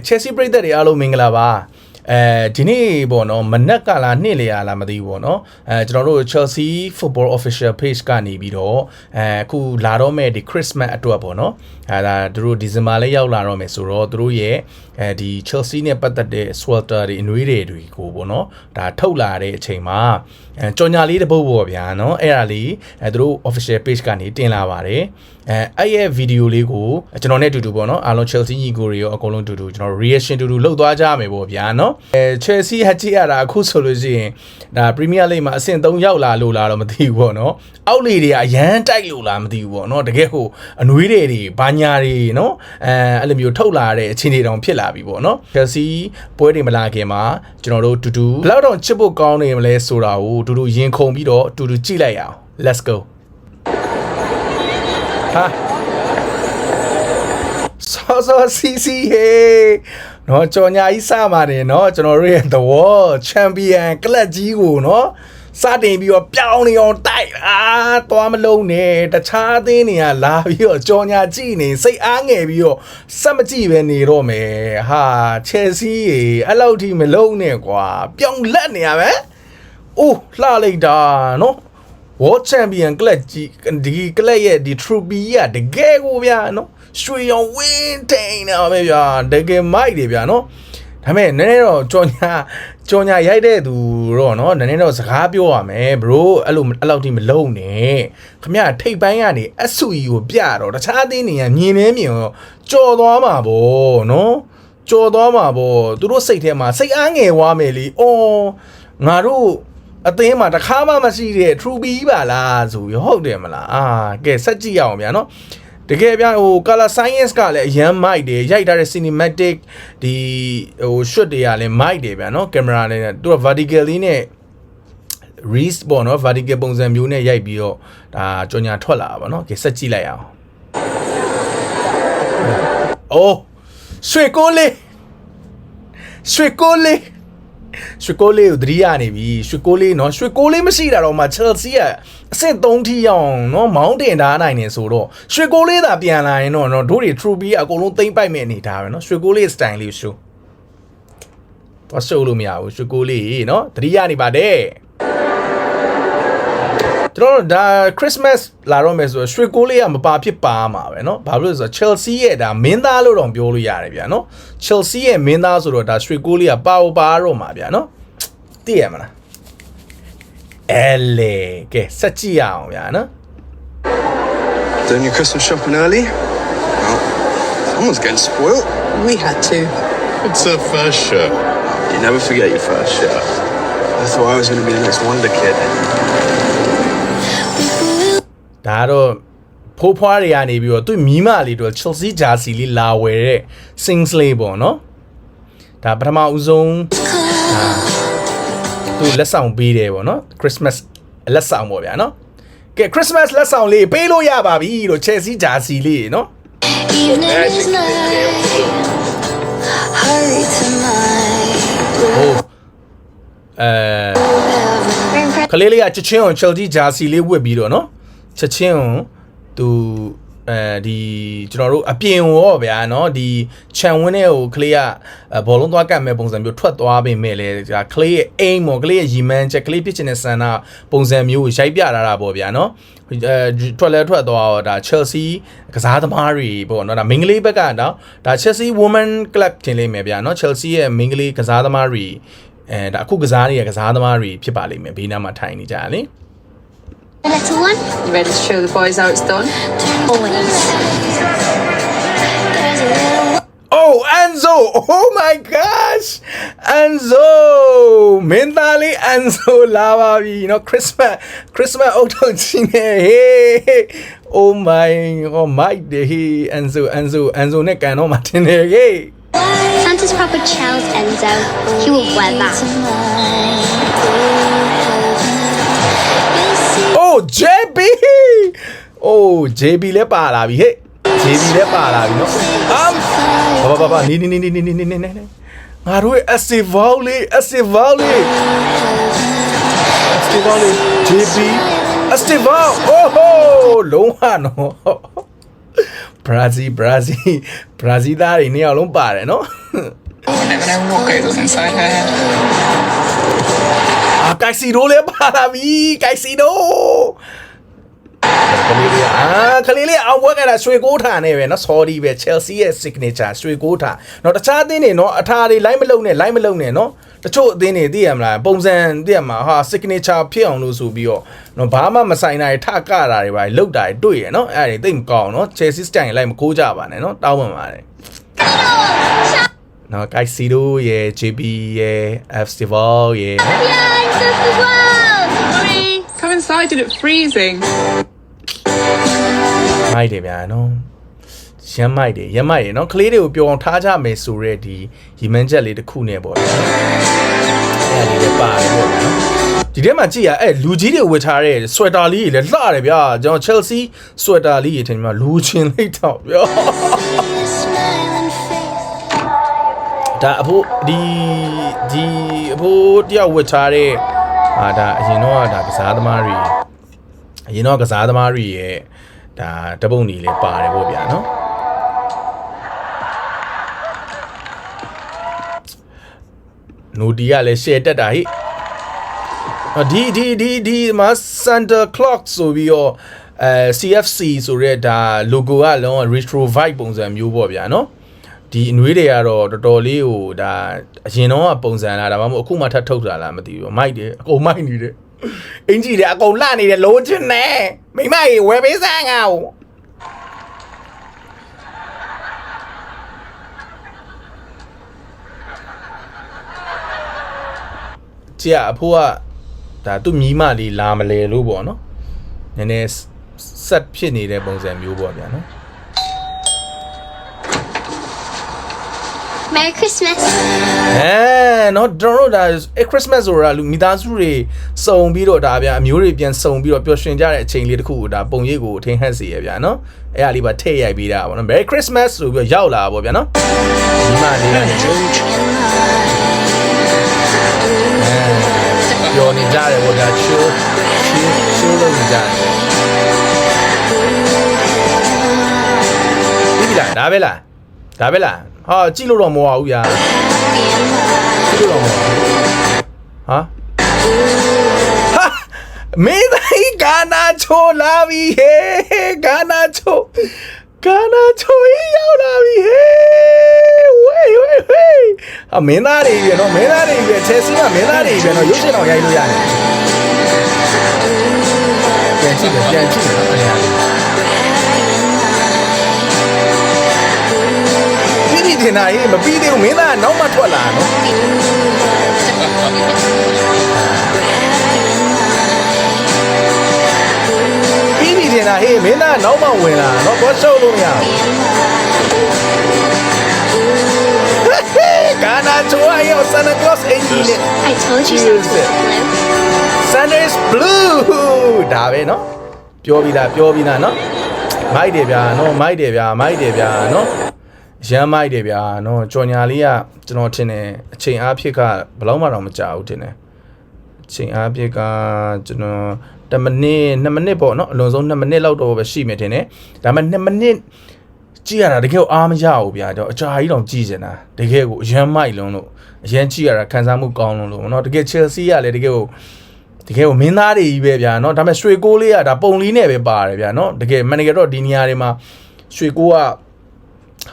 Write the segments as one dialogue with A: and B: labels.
A: Chelsea ပြည်သက်တွေအားလုံးမင်္ဂလာပါဒီနေ့ပေါ့နော်မနက်ကလားနေ့လေလားမသိဘူးပေါ့နော်ကျွန်တော်တို့ Chelsea Football Official Page ကနေပြီးတော့အခုလာတော့မဲ့ဒီ Christmas အတွက်ပေါ့နော်ဒါသူတို့ December လေးရောက်လာတော့မယ်ဆိုတော့သူတို့ရဲ့ဒီ Chelsea နဲ့ပတ်သက်တဲ့ sweater တွေအနွေးတွေကိုပေါ့နော်ဒါထုတ်လာတဲ့အချိန်မှာကြော်ညာလေးတစ်ပုဒ်ပေါ့ဗျာနော်အဲ့ဒါလေးသူတို့ Official Page ကနေတင်လာပါတယ်အဲ့ရဲ့ video လေးကိုကျွန်တော်နဲ့အတူတူပေါ့နော်အားလုံး Chelsea ညီကိုတွေရောအကုန်လုံးအတူတူကျွန်တော် reaction တူတူလုပ်သွားကြမယ်ပေါ့ဗျာနော်Chelsea ဟကြည့်ရတာအခုဆိုလို့ရှိရင်ဒါ Premier League မှာအဆင့်3ရောက်လာလို့လားတော့မသိဘူးပေါ့နော်အောက်လေတွေကအရန်တိုက်လို့လားမသိဘူးပေါ့နော်တကယ်ဟိုအနွေးတွေဘာညာတွေနော်အဲ့လိုမျိုးထုတ်လာတဲ့အခြေအနေတောင်ဖြစ်လာပြီပေါ့နော် Chelsea ပွဲတွေမလာခင်မှာကျွန်တော်တို့တူတူဘယ်တော့ချစ်ဖို့ကောင်းနေမလဲဆိုတာကိုတူတူရင်ခုန်ပြီးတော့တူတူကြည့်လိုက်ရအောင် Let's goဟာဆောစီစီဟေးနော်ကြော်ညာကြီးစပါတယ်နော်ကျွန်တော်တို့ရဲ့ The World Champion ကလပ်ကြီးကိုနော်စတင်ပြီးတော့ပြောင်းနေအောင်တိုက်သွားမလုံးနဲ့တခြားအသင်းတွေကလာပြီးတော့ကြော်ညာကြည့်နေစိတ်အားငယ်ပြီးတော့စက်မကြည့်ပဲနေတော့မယ်ဟာ Chelsea ရေအဲ့လောက်ထိမလုံးနဲ့ကွာပြောင်းလက်နေရပဲအိုးလှလိုက်တာနော်World Champion ကလပ်ကြီးဒီကလပ်ရဲ့ဒီ trophy ကတကယ်ကိုဗျာနော်ရွှေရောင်ဝင်းထိန်နေပါပဲဗျာတကယ်မိုက်တယ်ဗျာနော်ဒါပေမဲ့နည်းနည်းတော့ကြော်ညာရိုက်တဲ့သူတော့နော်နည်းနည်းတော့စကားပြောရမယ် bro အဲ့လောက်ထိမလုံးနဲ့ခမရထိတ်ပိုင်းကနေအဆူကြီးကိုပြတော့တခြားအသင်းတွေကမြင်နေမြင်တော့ကြော်သွားမှာပေါ့နော်ကြော်သွားမှာပေါ့သူတို့စိတ်ထဲမှာစိတ်အားငယ်သွားမယ်လीအော်ငါတို့အသင်းမှာတစ်ခါမှမရှိတဲ့ true ပြီးပါလားဆိုပြီးဟုတ်တယ်မလားကဲဆက်ကြည့်ရအောင်ဗျာနော်တကယ်ဗျာဟို color science ကလည်းအရန်မိုက်တယ်ရိုက်ထားတဲ့ cinematic ဒီဟို shot တွေကလည်းမိုက်တယ်ဗျာနော်ကင်မရာနဲ့သူက vertical လေးနဲ့ reese ပေါ့နော် vertical ပုံစံမျိုးနဲ့ရိုက်ပြီးတော့ဒါကြော်ညာထွက်လာတာပေါ့နော်ကဲဆက်ကြည့်လိုက်အောင်အိုးရွှေကိုလေးကိုသတိရနေပြီရွှေကိုလေးနော်ရွှေကိုလေးမရှိတာတော့မှ Chelsea ကအဆင့်3ထိရောက်နော်မောင်းတင်ထားနိုင်နေဆိုတော့ရွှေကိုလေးသာပြန်လာရင်တော့နော်တို့တွေ trophy အကုန်လုံးသိမ့်ပိုက်မဲ့အနေထားပဲနော်ရွှေကိုလေး style လေးရှိုးတော့ရှိုးလို့မရဘူးရွှေကိုလေးနော်သတိရနေပါတယ်ကျွန်တော်ဒါ Christmas လာတော့မယ်ဆိုတော့ရွှေကိုလေးကမပါဖြစ်ပါမှာပဲเนาะဘာလို့လဲဆိုတော့ Chelsea ရဲ့ဒါမင်းသားလို့တော့ပြောလို့ရတယ်ဗျာเนาะ Chelsea ရဲ့မင်းသားဆိုတော့ဒါရွှေကိုလေးကပါတော့မှာဗျာเนาะသိရမလားအဲ့လေကဲစက်ကြည့်ရအောင်ဗျာเนาะ
B: Doing your Christmas shopping early? Well, someone's getting spoiled.
C: We had to.
D: It's her first shirt.
B: You never forget your first shirt. I thought I was going to be the next Wonder Kid.
A: ဒါတော့ဖိုးဖွားတွေကနေပြီးတော့သူမိမလေးတို့ Chelsea jersey လေးလာဝယ်တဲ့ Sings လေးပေါ့နော်ဒါပထမဦးဆုံးသူလက်ဆောင်ပေးတယ်ပေါ့နော် Christmas လက်ဆောင်ပေါ့ဗျာနော်ကဲ Christmas လက်ဆောင်လေးပေးလို့ရပါပြီလို့ Chelsea jersey လေးနော်ခလေးလေးကချချင်းအောင် Chelsea jersey လေးဝတ်ပြီးတော့နော်ချက်ချင်းသူဒီကျွန်တော်တို့အပြင်ရောဗျာเนาะဒီခြံဝင်းထဲကိုကလေးကဘောလုံးသွားကတ်မဲ့ပုံစံမျိုးထွက်သွားပြင်မဲ့လေဒါကလေးရဲ့အိမ်ပေါ့ကလေးရဲ့ရီမန်းချက်ကလေးဖြစ်ချင်တဲ့ဆန္ဒပုံစံမျိုးကိုရိုက်ပြထားတာပေါ့ဗျာเนาะထွက်သွားတော့ဒါ Chelsea ကစားသမားတွေပေါ့เนาะဒါမင်္ဂလေးဘက်ကเนาะဒါ Chelsea Women Club ထင်လိမ့်မယ်ဗျာเนาะ Chelsea ရဲ့မင်္ဂလေးကစားသမားတွေဒါအခုကစားနေတဲ့ကစားသမားတွေဖြစ်ပါလိမ့်မယ်ဘေးနားမှာထိုင်နေကြတယ်လေ
C: The little one?
E: You ready to show the boys how it's done?
C: Always.
A: Oh, Enzo! Oh my gosh! Enzo! Mentally Enzo lava, you know, Christmas auto hey. Oh my day, Enzo ne cano matine hey.
C: Santa's Papa Charles Enzo. He will wear that.
A: Oh, JB! Oh, JB လည်းပါလာပြီဟဲ့ JB လည်းပါလာပြီနော်ဘာနီငါတို့ရဲ့ Estival JB Estival အိုးဟိုလုံးဝနော် Brazil သားတွေနှစ်ယောက်လုံးပါတယ်နော်
F: Never know what goes inside her head.
A: ကိုက်စီဒိုလည်းပါလာပြီကိုက်စီဒိုကလေးလေးအောင်ဝက်ကတာရွှေကိုးထာနဲ့ပဲเนาะ sorry ပဲ Chelsea ရဲ့ signature ရွှေကိုးထာเนาะတခြားအသင်းတွေเนาะအထာတွေ line မလုံနဲ့เนาะတချို့အသင်းတွေသိရမလားပုံစံသိရမှာဟာ signature ဖြစ်အောင်လို့ဆိုပြီးတော့เนาะဘာမှမဆိုင်တာတွေထကတာတွေပါလောက်တာတွေတွေ့ရเนาะအဲ့ဒါတွေသိမကောင်းเนาะ Chelsea style လိုက်မကိုးကြပါနဲ့เนาะတောင်းပန်ပါတယ်เนาะ Caicedo ရဲ့ JB ရဲ့ Festival ရဲ့
E: Come inside and it's freezing.
A: မိုက်တယ်ဗျာနော်ရမ်းမိုက်တယ်နော်ကလေးတွေကိုပျော်အောင်ထားကြမယ်ဆိုရဲဒီရီမန်းချက်လေးတစ်ခုနဲ့ပေါ့နော်အဲ့ဒါလေးလည်းပါတယ်ပေါ့နော်ဒီထဲမှာကြည့်ရအဲ့လူကြီးတွေဝတ်ထားတဲ့ sweater လေးတွေလည်းလှတယ်ဗျာကျွန်တော် Chelsea sweater လေးတွေထင်မှာလူချင်းလိုက်တော့ဗျာဒါအဖိုးဒီအဖိုးတယောက်ဝတ်ထားတဲ့ဒါအရင်တော့ဒါကစားသမားတွေရဲ့ဒါတပုတ်နီလေးပါတယ်ပေါ့ဗျာနော်နိုဒီကလည်း share တက်တာဟိဒီမှာ Santa Claus ဆိုပြီးတော့CFC ဆိုတဲ့ဒါ logo ကလုံးဝ retro vibe ပုံစံမျိုးပေါ့ဗျာနော်ဒီအနွေးတွေကတော့တော်တော်လေးဟိုဒါအရင်တော့ပုံစံလာဒါမှမဟုတ်အခုမှထပ်ထုတ်တာလားမသိဘူးမိုက်တယ်အကုန်မိုက်နေတယ်အင်ကြီးတွေအကုန်လှနေတယ်လုံးချင်နေမိမကြီးဝယ်ပေးစမ်းငါ့ကိုကြည့်အဖိုးကဒါသူ့မြီးမလေးလာမလဲလို့ပေါ့နော်နည်းနည်းဆက်ဖြစ်နေတဲ့ပုံစံမျိုးပေါ့ဗျာနော်
C: Merry Christmas.
A: နော်ကျွန်တော်တို့ဒါ Christmas ဆိုတာလူမိသားစုတွေစုံပြီးတော့ဒါဗျာအမျိုးတွေပြန်စုံပြီးတော့ပျော်ရွှင်ကြတဲ့အချိန်လေးတစ်ခုကိုဒါပုံရိပ်ကိုထင်ဟပ်စေရဗျာနော်အဲ့ဒါလေးပါထည့်ရိုက်ပေးတာပေါ့နော် Merry Christmas ဆိုပြီးတော့ရောက်လာပေါ့ဗျာနော်ဒီမလေးပြောနေကြတယ်ပေါ့ဗျာချိုးလို့နေကြတယ်ဒီလားဒါပဲလားဟာကြည့်လို့တော့မဟုတ်ဘူးဗျာကြည့်လို့တော့မဟုတ်ဟာမင်းတိုင်းဂါနာချိုလာပြီဟေးဂါနာချိုရောက်လာပြီဟေးဝေးမင်းသားတွေပြနော်ချယ်ဆီကမင်းသားတွေပြနော်ရုပ်ရှင်တော်ရိုက်လို့ရတယ်ပြန်ကြည့်နော်တင်တာရေးမပြီးသေးဘူးမင်းသားနောက်မှထွက်လာနော်ပြီးပြီတင်တာဟေးမင်းသားနောက်မှဝင်လာနော်တော့ရှုပ်လို့မရဘူးကာနာချိုအယော Santa Claus အင်ဂျီနဲ့
C: I told you something.
A: Santa is blue ဒါပဲနော်ပြောပြီးသားနော်မိုက်တယ်ဗျာနော်ရမ်းမိုက်တယ်ဗျာနော်ကြော်ညာလေးကကျွန်တော်ထင်တယ်အချိန်အားဖြင့်ကဘယ်လောက်မှတော့မကြာဘူးထင်တယ်အချိန်အားဖြင့်ကကျွန်တော်10မိနစ်2မိနစ်ပေါ့နော်အလွန်ဆုံး2မိနစ်လောက်တော့ပဲရှိမယ်ထင်တယ်ဒါပေမဲ့2မိနစ်ကြည့်ရတာတကယ်အားမရဘူးဗျာတော့အကြာကြီးတော့ကြည့်နေတာတကယ်ကိုအရမ်းမိုက်လုံးလို့အရမ်းကြည့်ရတာခံစားမှုကောင်းလုံးလို့နော်တကယ် Chelsea ကလည်းတကယ်ကိုမင်းသားတွေကြီးပဲဗျာနော်ဒါပေမဲ့ရွှေကိုးလေးကဒါပုံလေးနဲ့ပဲပါတယ်ဗျာနော်တကယ်မန်နေကတော့ဒီနေရာတွေမှာရွှေကိုးက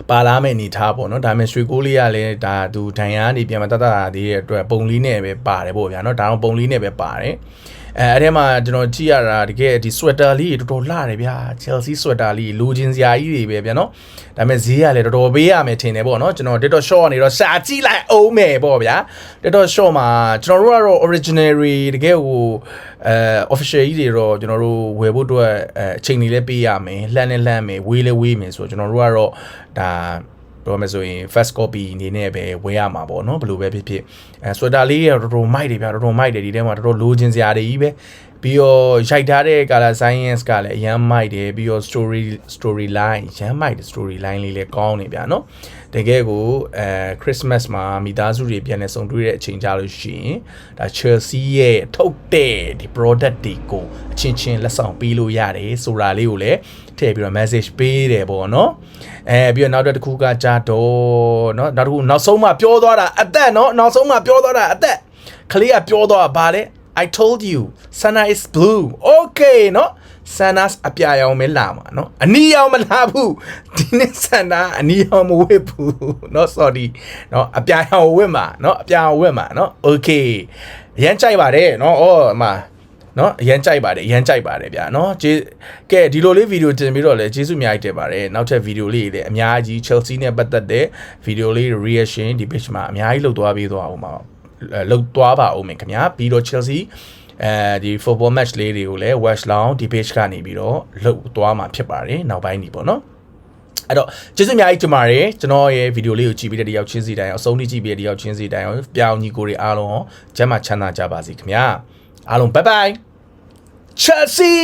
A: ပါလာမယ့်အနေထားပေါ့နော်ဒါပေမဲ့ရွှေကိုးလေးကလည်းဒါသူဒဏ်ရာနေပြန်မတတ်တာသေးတဲ့အတွက်ပုံလေးနဲ့ပဲပါတယ်ပေါ့ဗျာနော်ဒါတော့ပုံလေးနဲ့ပဲပါတယ်အဲ့ထဲမှာကျွန်တော်ကြည့်ရတာတကယ်ဒီ sweater လေးတော်တော်လှတယ်ဗျာ Chelsea sweater လေးလိုချင်စရာကြီးတွေပဲဗျာနော်ဒါပေမဲ့ဈေးကလည်းတော်တော်ပေးရမယ်ထင်တယ်ပေါ့နော်ကျွန်တော် TikTok short ကနေတော့ရှာကြည့်လိုက်အောင်မယ်ပေါ့ဗျာ TikTok short မှာကျွန်တော်တို့ကတော့ original တကယ်ကိုofficial ကြီးတွေတော့ကျွန်တော်တို့ဝယ်ဖို့အတွက်အချိန်လေးလည်းပေးရမယ်လှမ်းမယ်ဝေးလည်းဝေးမယ်ဆိုတော့ကျွန်တော်တို့ကတော့ဒါပြောမယ်ဆိုရင် first copy အနေနဲ့ပဲဝယ်ရမှာပေါ့နော်ဘယ်လိုပဲဖြစ် sweater လေးရတော်တော်မိုက်တယ်ဗျာတော်တော်မိုက်တယ်ဒီထဲမှာတော်တော်လိုချင်စရာတွေကြီးပဲ ပြီးတော့ရိုက်ထားတဲ့ color science ကလည်းအရန်မိုက်တယ်ပြီးတော့ story line ရမ်းမိုက်တယ် story line လေးလည်းကောင်းနေဗျာနော်တကယ်ကိုChristmas မှာမိသားစုတွေပြန်နေဆုံတွေ့တဲ့အချိန်ကြလို့ရှိရင်ဒါ Chelsea ရဲ့ထုတ်တဲ့ဒီ product တွေကိုအချင်းချင်းလက်ဆောင်ပေးလို့ရတယ်ဆိုတာလေးကိုလည်းထည့်ပြီးတော့ message ပေးတယ်ပေါ့နော်ပြီးတော့နောက်တစ်ခုကကြတော့เนาะနောက်တစ်ခုနောက်ဆုံးမှပြောသွားတာအသက်เนาะနောက်ဆုံးမှပြောသွားတာအသက်ကလေးကပြောသွားဗာလေI told you Santa is blue okay เนาะ Santa's အပြာရောင်မဲလာမှာเนาะအနီရောင်မလာဘူးဒီနေ့ Santa အနီရောင်မဝတ်ဘူးเนาะ sorry เนาะအပြာရောင်ဝတ်မှာเนาะအပြာရောင်ဝတ်မှာเนาะ okay ရမ်းကြိုက်ပါတယ်เนาะဩအမเนาะရမ်းကြိုက်ပါတယ်ဗျာเนาะကဲဒီလိုလေးဗီဒီယိုတင်ပြီးတော့လဲကျေးဇူးအများကြီးတင်ပါတယ်နောက်ထပ်ဗီဒီယိုလေးတွေလည်းအများကြီး Chelsea နဲ့ပတ်သက်တဲ့ဗီဒီယိုလေး reaction ဒီ page မှာအများကြီးလုပ်သွားပေးသွားအောင်ပါလောက်သွားပါဦးမယ်ခင်ဗျာပြီးတော့ Chelsea ဒီ football match လေးတွေကိုလည်း watch လောင်းဒီ page ကနေပြီးတော့လောက်သွားမှာဖြစ်ပါတယ်နောက်ပိုင်းနေပေါ့နော်အဲ့တော့ကျေးဇူးအများကြီးတင်ပါတယ်ကျွန်တော်ရဲ့ဗီဒီယိုလေးကိုကြည့်ပြီးတဲ့တယောက်ချင်းစီတိုင်းအောင်အဆုံးထိကြည့်ပြီးတဲ့တယောက်ချင်းစီတိုင်းအောင်ပြောင်းညီကိုတွေအားလုံးကျမ်းမာချမ်းသာကြပါစေခင်ဗျာအားလုံး bye bye Chelsea